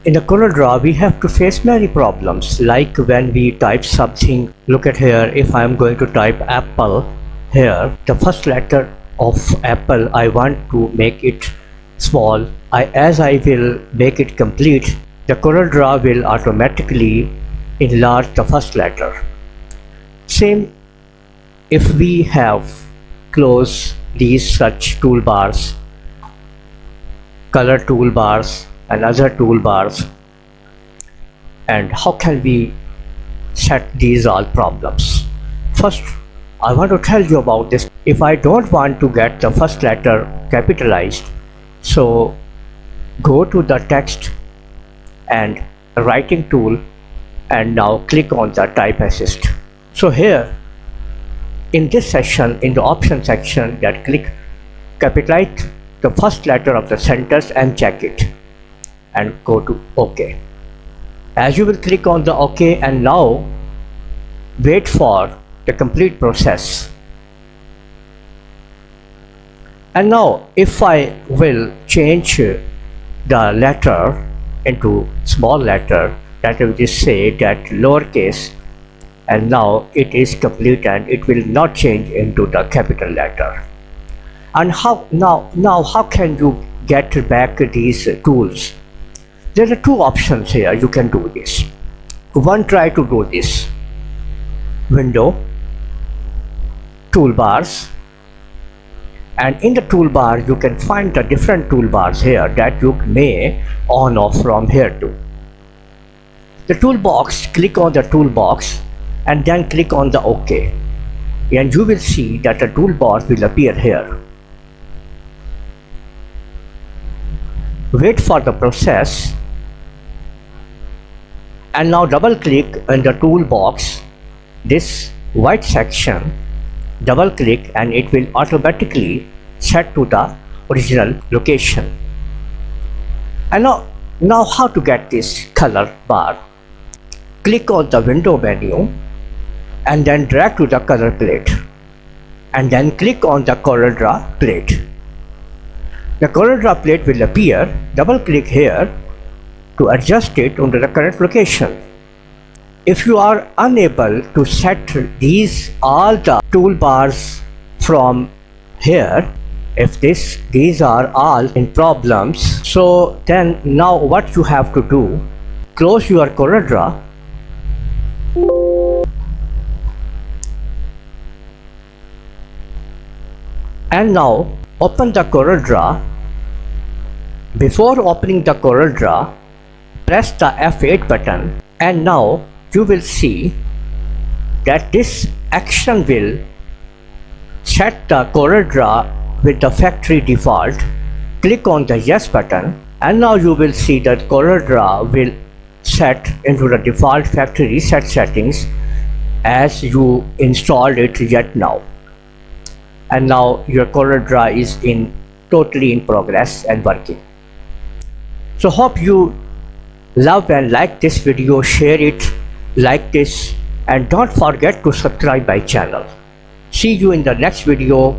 In the CorelDRAW, we have to face many problems, like when we type something. Look at here, if I am going to type apple here, the first letter of apple, I want to make it small. As I will make it complete, the CorelDRAW will automatically enlarge the first letter. Same if we have close these such toolbars, color toolbars and other toolbars. And how can we set these all problems? First, I want to tell you about this. If I don't want to get the first letter capitalized, so go to the text and writing tool and now click on the type assist. So here in this section, in the option section, that click capitalize the first letter of the sentence and check it and go to OK. As you will click on the OK, and now wait for the complete process. And now if I will change the letter into small letter, that will just say that lowercase, and now it is complete and it will not change into the capital letter. And how how can you get back these tools? There are two options here. You can do this. One, try to do this. Window, toolbars, and in the toolbar you can find the different toolbars here that you may on off from here too. The toolbox, click on the toolbox and then click on the OK, and you will see that the toolbar will appear here. Wait for the process, and now double click on the toolbox, this white section, double click and it will automatically set to the original location. And now how to get this color bar? Click on the window menu and then drag to the color plate, and then click on the CorelDRAW plate. The CorelDRAW plate will appear. Double click here to adjust it under the current location. If you are unable to set all the toolbars from here, if these are all in problems, so then now what you have to do, close your CorelDRAW and now open the CorelDRAW. Before opening the CorelDRAW, press the F8 button, and now you will see that this action will set the CorelDRAW with the factory default. Click on the yes button, and now you will see that CorelDRAW will set into the default factory reset settings as you installed it yet now. And now your CorelDRAW is totally in progress and working. So hope you love and like this video. Share it, like this, and don't forget to subscribe my channel. See you in the next video.